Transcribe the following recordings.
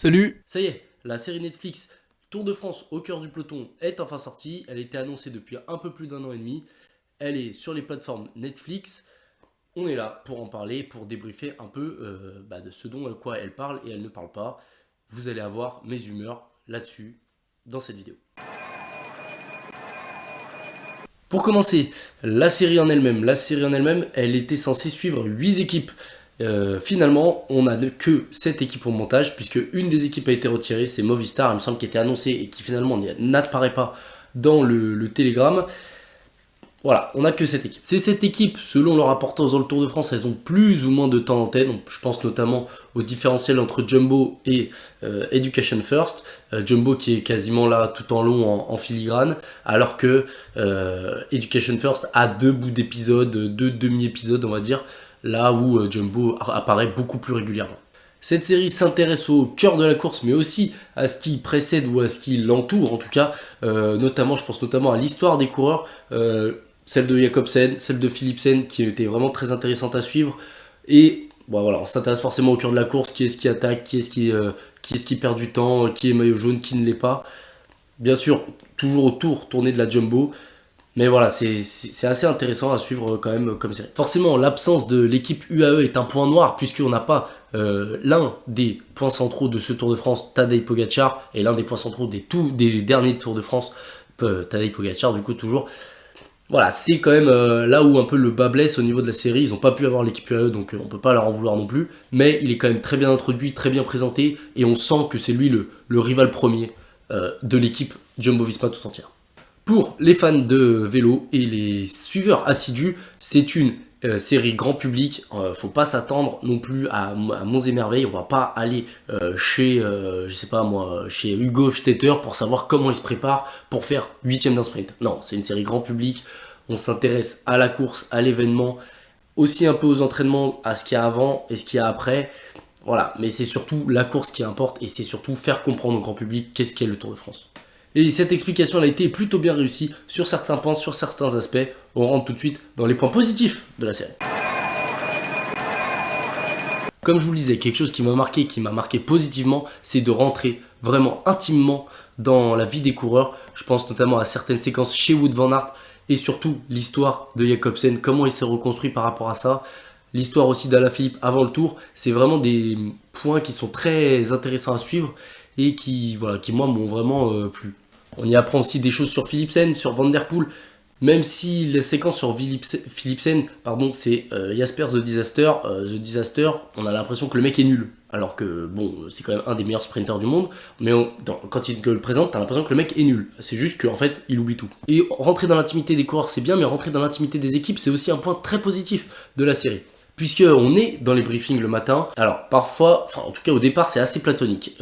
Salut! Ça y est, la série Netflix Tour de France au cœur du peloton est enfin sortie. Elle a été annoncée depuis un peu plus d'un an et demi. Elle est sur les plateformes Netflix. On est là pour en parler, pour débriefer un peu de ce dont quoi elle parle et elle ne parle pas. Vous allez avoir mes humeurs là-dessus dans cette vidéo. Pour commencer, la série en elle-même. La série en elle-même, elle était censée suivre 8 équipes. Finalement, on n'a que 7 équipes au montage, puisque une des équipes a été retirée, c'est Movistar, il me semble, qui était annoncée et qui finalement n'apparaît pas dans le télégramme. Voilà, on n'a que cette équipe. Ces 7 équipes, selon leur importance dans le Tour de France, elles ont plus ou moins de temps en tête. Donc, je pense notamment au différentiel entre Jumbo et Education First. Jumbo qui est quasiment là tout en long en filigrane, alors que Education First a 2 bouts d'épisodes, 2 demi-épisodes, on va dire, là où Jumbo apparaît beaucoup plus régulièrement. Cette série s'intéresse au cœur de la course, mais aussi à ce qui précède ou à ce qui l'entoure, en tout cas, notamment, je pense notamment à l'histoire des coureurs, celle de Jacobsen, celle de Philipsen, qui était vraiment très intéressante à suivre. Et bon, voilà, on s'intéresse forcément au cœur de la course, qui est-ce qui attaque, qui est-ce qui perd du temps, qui est maillot jaune, qui ne l'est pas. Bien sûr, toujours autour tourné de la Jumbo, mais voilà, c'est assez intéressant à suivre quand même comme série. Forcément, l'absence de l'équipe UAE est un point noir, puisqu'on n'a pas l'un des points centraux de ce Tour de France, Tadej Pogacar, et l'un des points centraux des derniers Tours de France, Tadej Pogacar, du coup, toujours. Voilà, c'est quand même là où un peu le bas blesse au niveau de la série. Ils n'ont pas pu avoir l'équipe UAE, donc on peut pas leur en vouloir non plus. Mais il est quand même très bien introduit, très bien présenté, et on sent que c'est lui le rival premier de l'équipe Jumbo-Visma tout entière. Pour les fans de vélo et les suiveurs assidus, c'est une série grand public. Faut pas s'attendre non plus à Monts et Merveilles. On va pas aller chez, je sais pas moi, chez Hugo Hofstetter pour savoir comment il se prépare pour faire 8ème d'un sprint. Non, c'est une série grand public. On s'intéresse à la course, à l'événement, aussi un peu aux entraînements, à ce qu'il y a avant et ce qu'il y a après. Voilà, mais c'est surtout la course qui importe et c'est surtout faire comprendre au grand public qu'est-ce qu'est le Tour de France. Et cette explication elle a été plutôt bien réussie sur certains points, sur certains aspects. On rentre tout de suite dans les points positifs de la série. Comme je vous le disais, quelque chose qui m'a marqué positivement, c'est de rentrer vraiment intimement dans la vie des coureurs. Je pense notamment à certaines séquences chez Wout van Aert et surtout l'histoire de Jacobsen, comment il s'est reconstruit par rapport à ça. L'histoire aussi d'Alaphilippe avant le Tour, c'est vraiment des points qui sont très intéressants à suivre et qui moi m'ont vraiment plu. On y apprend aussi des choses sur Philipsen, sur Van Der Poel, même si la séquence sur Philipsen, pardon, c'est Jasper The Disaster. The Disaster, on a l'impression que le mec est nul. Alors que, bon, c'est quand même un des meilleurs sprinteurs du monde, mais quand il le présente, t'as l'impression que le mec est nul. C'est juste qu'en fait, il oublie tout. Et rentrer dans l'intimité des coureurs, c'est bien, mais rentrer dans l'intimité des équipes, c'est aussi un point très positif de la série. Puisqu'on est dans les briefings le matin, alors parfois, enfin en tout cas au départ c'est assez platonique.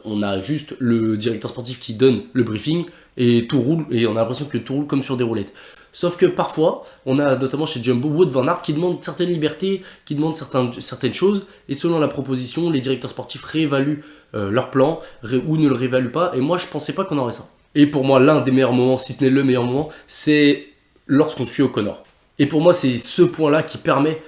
On a juste le directeur sportif qui donne le briefing et tout roule, et on a l'impression que tout roule comme sur des roulettes. Sauf que parfois, on a notamment chez Jumbo, Wout van Aert qui demande certaines libertés, qui demande certaines choses, et selon la proposition, les directeurs sportifs réévaluent leur plan, ou ne le réévaluent pas, et moi je pensais pas qu'on aurait ça. Et pour moi, l'un des meilleurs moments, si ce n'est le meilleur moment, c'est lorsqu'on suit O'Connor. Et pour moi, c'est ce point-là qui permet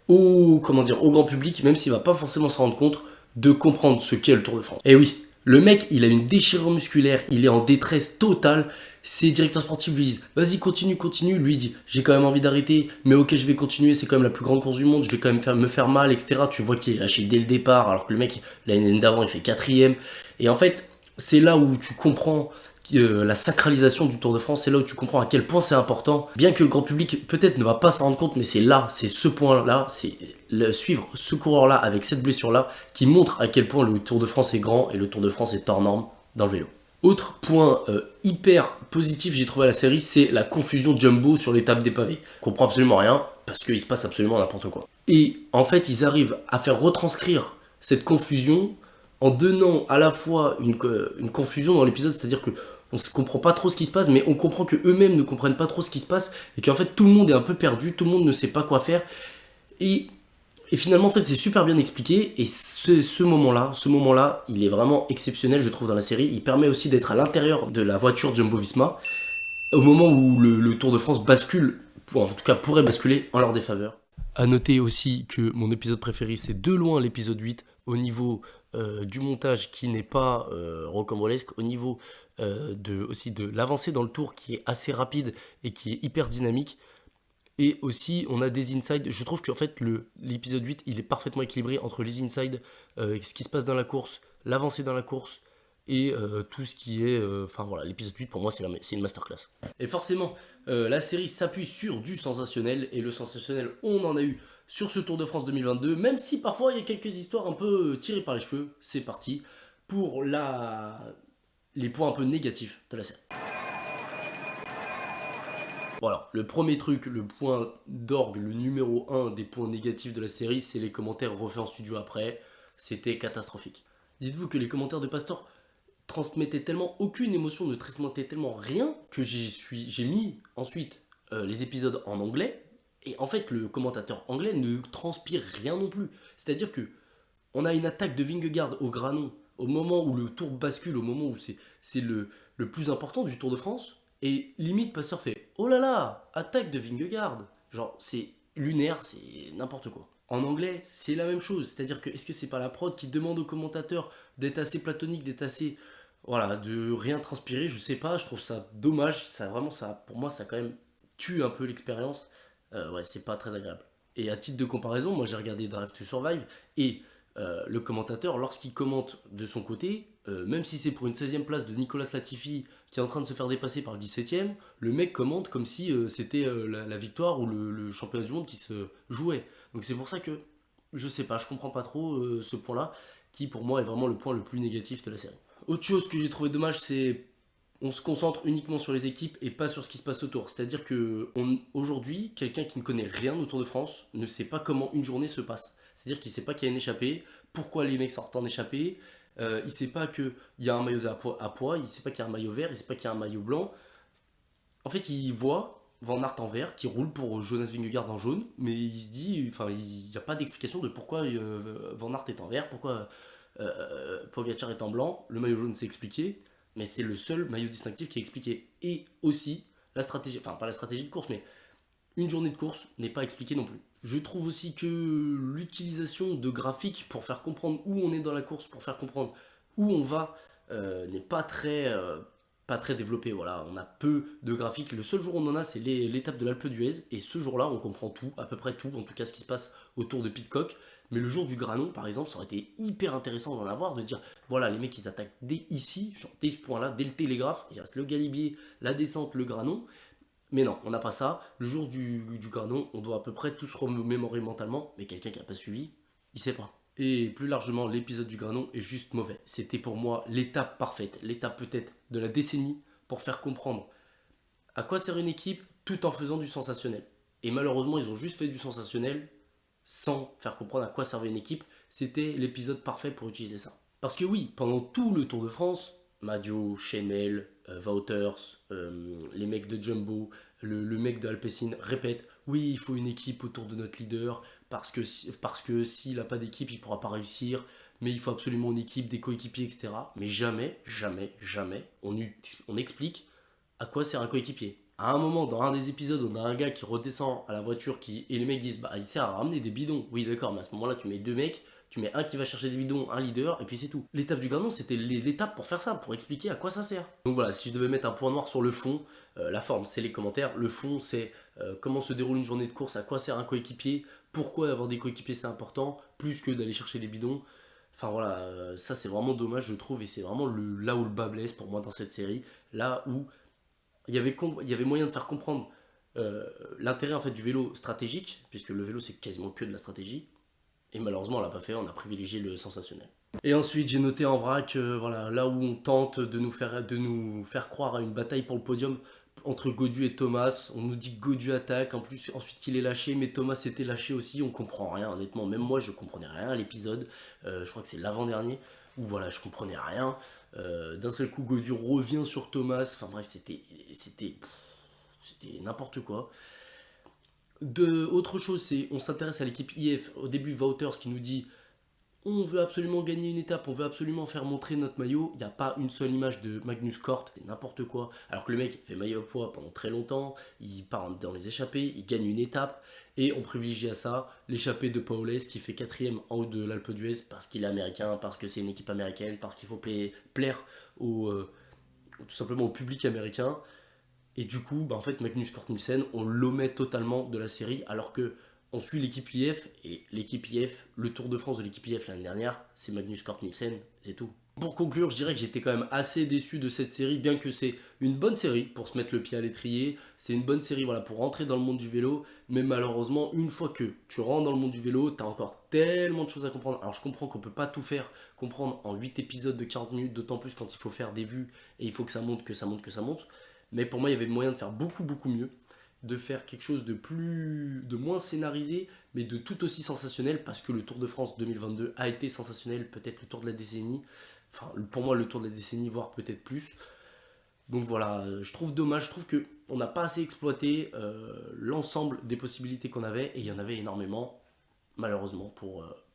au grand public, même s'il va pas forcément s'en rendre compte, de comprendre ce qu'est le Tour de France. Et oui, le mec, il a une déchirure musculaire, il est en détresse totale. Ses directeurs sportifs lui disent vas-y continue, lui il dit j'ai quand même envie d'arrêter, mais ok je vais continuer, c'est quand même la plus grande course du monde, je vais quand même me faire mal, etc. Tu vois qu'il est lâché dès le départ, alors que le mec l'année d'avant il fait 4ème. Et en fait, c'est là où tu comprends la sacralisation du Tour de France, c'est là où tu comprends à quel point c'est important, bien que le grand public peut-être ne va pas s'en rendre compte, mais c'est là, c'est ce point-là, c'est suivre ce coureur-là avec cette blessure-là qui montre à quel point le Tour de France est grand et le Tour de France est hors norme dans le vélo. Autre point hyper positif j'ai trouvé à la série, c'est la confusion Jumbo sur l'étape des pavés. On comprend absolument rien parce qu'il se passe absolument n'importe quoi. Et en fait, ils arrivent à faire retranscrire cette confusion en donnant à la fois une confusion dans l'épisode, c'est-à-dire que on ne comprend pas trop ce qui se passe, mais on comprend que eux-mêmes ne comprennent pas trop ce qui se passe, et qu'en fait tout le monde est un peu perdu, tout le monde ne sait pas quoi faire, et finalement en fait c'est super bien expliqué, et ce moment-là, il est vraiment exceptionnel je trouve dans la série, il permet aussi d'être à l'intérieur de la voiture Jumbo-Visma, au moment où le Tour de France bascule, en tout cas pourrait basculer en leur défaveur. A noter aussi que mon épisode préféré c'est de loin l'épisode 8 au niveau du montage qui n'est pas rocambolesque, au niveau aussi de l'avancée dans le tour qui est assez rapide et qui est hyper dynamique. Et aussi, on a des insides. Je trouve qu'en fait, l'épisode 8, il est parfaitement équilibré entre les insides, ce qui se passe dans la course, l'avancée dans la course, et tout ce qui est... Enfin voilà, l'épisode 8, pour moi, c'est une masterclass. Et forcément, la série s'appuie sur du sensationnel, et le sensationnel, on en a eu sur ce Tour de France 2022, même si parfois, il y a quelques histoires un peu tirées par les cheveux. C'est parti pour les points un peu négatifs de la série. Voilà, le premier truc, le point d'orgue, le numéro 1 des points négatifs de la série, c'est les commentaires refaits en studio après. C'était catastrophique. Dites-vous que les commentaires de Pastor transmettaient tellement aucune émotion, ne transmettaient tellement rien, que j'ai mis ensuite les épisodes en anglais. Et en fait, le commentateur anglais ne transpire rien non plus. C'est-à-dire que on a une attaque de Vingegaard au Granon, au moment où le tour bascule, au moment où c'est le plus important du Tour de France. Et limite, Pasteur fait oh là là, attaque de Vingegaard. Genre, c'est lunaire, c'est n'importe quoi. En anglais, c'est la même chose. C'est-à-dire que est-ce que c'est pas la prod qui demande au commentateur d'être assez platonique, d'être assez. Voilà, de rien transpirer, je sais pas, je trouve ça dommage. Ça, vraiment, ça, pour moi, ça quand même tue un peu l'expérience. Ouais, c'est pas très agréable. Et à titre de comparaison, moi j'ai regardé Drive to Survive et le commentateur, lorsqu'il commente de son côté, même si c'est pour une 16e place de Nicolas Latifi qui est en train de se faire dépasser par le 17e, le mec commente comme si c'était la victoire ou le championnat du monde qui se jouait. Donc c'est pour ça que, je sais pas, je comprends pas trop ce point-là, qui pour moi est vraiment le point le plus négatif de la série. Autre chose que j'ai trouvé dommage, c'est on se concentre uniquement sur les équipes et pas sur ce qui se passe autour. C'est-à-dire que aujourd'hui, quelqu'un qui ne connaît rien au Tour de France ne sait pas comment une journée se passe. C'est-à-dire qu'il ne sait pas qu'il y a une échappée, pourquoi les mecs sortent en échappée, il ne sait pas qu'il y a un maillot à poids, il ne sait pas qu'il y a un maillot vert, il ne sait pas qu'il y a un maillot blanc. En fait, il voit Van Aert en vert qui roule pour Jonas Vingegaard en jaune, mais il se dit, enfin, il n'y a pas d'explication de pourquoi Van Aert est en vert, pourquoi Pogacar est en blanc. Le maillot jaune s'est expliqué, mais c'est le seul maillot distinctif qui est expliqué. Et aussi, la stratégie, enfin pas la stratégie de course, mais une journée de course n'est pas expliquée non plus. Je trouve aussi que l'utilisation de graphiques pour faire comprendre où on est dans la course, pour faire comprendre où on va, n'est pas très développée. Voilà, on a peu de graphiques. Le seul jour où on en a, c'est l'étape de l'Alpe d'Huez. Et ce jour-là, on comprend tout, à peu près tout, en tout cas ce qui se passe autour de Pidcock. Mais le jour du Granon, par exemple, ça aurait été hyper intéressant d'en avoir, de dire voilà, les mecs ils attaquent dès ici, genre dès ce point-là, dès le télégraphe, il reste le Galibier, la descente, le Granon. Mais non, on n'a pas ça. Le jour du Granon, on doit à peu près tout se remémorer mentalement, mais quelqu'un qui n'a pas suivi, il sait pas. Et plus largement, l'épisode du Granon est juste mauvais. C'était pour moi l'étape parfaite, l'étape peut-être de la décennie pour faire comprendre à quoi sert une équipe tout en faisant du sensationnel. Et malheureusement, ils ont juste fait du sensationnel sans faire comprendre à quoi servait une équipe. C'était l'épisode parfait pour utiliser ça. Parce que oui, pendant tout le Tour de France, Madio, Chenel, Wouters, les mecs de Jumbo, le mec de Alpecin répètent oui, il faut une équipe autour de notre leader parce que s'il n'a pas d'équipe, il ne pourra pas réussir. Mais il faut absolument une équipe, des coéquipiers, etc. Mais jamais, jamais, jamais, on explique à quoi sert un coéquipier. À un moment, dans un des épisodes, on a un gars qui redescend à la voiture et les mecs disent bah il sert à ramener des bidons. Oui d'accord, mais à ce moment-là tu mets deux mecs, tu mets un qui va chercher des bidons, un leader, et puis c'est tout. L'étape du Granon, c'était l'étape pour faire ça, pour expliquer à quoi ça sert. Donc voilà, si je devais mettre un point noir sur le fond, la forme c'est les commentaires, le fond c'est comment se déroule une journée de course, à quoi sert un coéquipier, pourquoi avoir des coéquipiers c'est important, plus que d'aller chercher des bidons. Enfin voilà, ça c'est vraiment dommage je trouve, et c'est vraiment là où le bas blesse pour moi dans cette série, là où il y avait moyen de faire comprendre l'intérêt en fait du vélo stratégique, puisque le vélo c'est quasiment que de la stratégie, et malheureusement on l'a pas fait, on a privilégié le sensationnel. Et ensuite j'ai noté en vrac, voilà, là où on tente de nous faire croire à une bataille pour le podium entre Gaudu et Thomas, on nous dit que Gaudu attaque, en plus ensuite qu'il est lâché, mais Thomas s'était lâché aussi, on comprend rien honnêtement, même moi je comprenais rien à l'épisode, je crois que c'est l'avant-dernier, où voilà je comprenais rien, d'un seul coup Gaudu revient sur Thomas, enfin bref c'était n'importe quoi. Autre chose, c'est on s'intéresse à l'équipe IF, au début Wouters qui nous dit on veut absolument gagner une étape, on veut absolument faire montrer notre maillot. Il n'y a pas une seule image de Magnus Cort, c'est n'importe quoi. Alors que le mec fait maillot à poids pendant très longtemps, il part dans les échappées, il gagne une étape, et on privilégie à ça l'échappée de Paules qui fait quatrième en haut de l'Alpe d'Huez parce qu'il est américain, parce que c'est une équipe américaine, parce qu'il faut plaire tout simplement au public américain. Et du coup, en fait, Magnus Cort Nielsen, on l'omet totalement de la série, alors que on suit l'équipe IF, et l'équipe IF, le Tour de France de l'équipe IF l'année dernière, c'est Magnus Cort Nielsen, c'est tout. Pour conclure, je dirais que j'étais quand même assez déçu de cette série, bien que c'est une bonne série pour se mettre le pied à l'étrier, c'est une bonne série voilà, pour rentrer dans le monde du vélo, mais malheureusement, une fois que tu rentres dans le monde du vélo, tu as encore tellement de choses à comprendre. Alors je comprends qu'on peut pas tout faire comprendre en 8 épisodes de 40 minutes, d'autant plus quand il faut faire des vues, et il faut que ça monte, que ça monte, que ça monte. Mais pour moi, il y avait moyen de faire beaucoup, beaucoup mieux, de faire quelque chose de moins scénarisé, mais de tout aussi sensationnel, parce que le Tour de France 2022 a été sensationnel, peut-être le Tour de la décennie, enfin pour moi le Tour de la décennie, voire peut-être plus. Donc voilà, je trouve dommage, je trouve que on n'a pas assez exploité l'ensemble des possibilités qu'on avait, et il y en avait énormément, malheureusement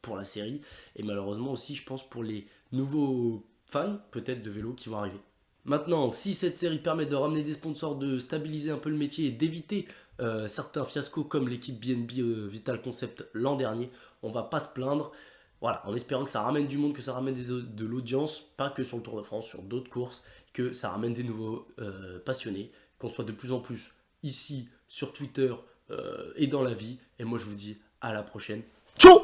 pour la série, et malheureusement aussi, je pense, pour les nouveaux fans peut-être de vélo qui vont arriver. Maintenant, si cette série permet de ramener des sponsors, de stabiliser un peu le métier et d'éviter certains fiascos comme l'équipe BNB Vital Concept l'an dernier, on va pas se plaindre. Voilà, en espérant que ça ramène du monde, que ça ramène de l'audience, pas que sur le Tour de France, sur d'autres courses, que ça ramène des nouveaux passionnés, qu'on soit de plus en plus ici, sur Twitter et dans la vie. Et moi je vous dis à la prochaine. Ciao.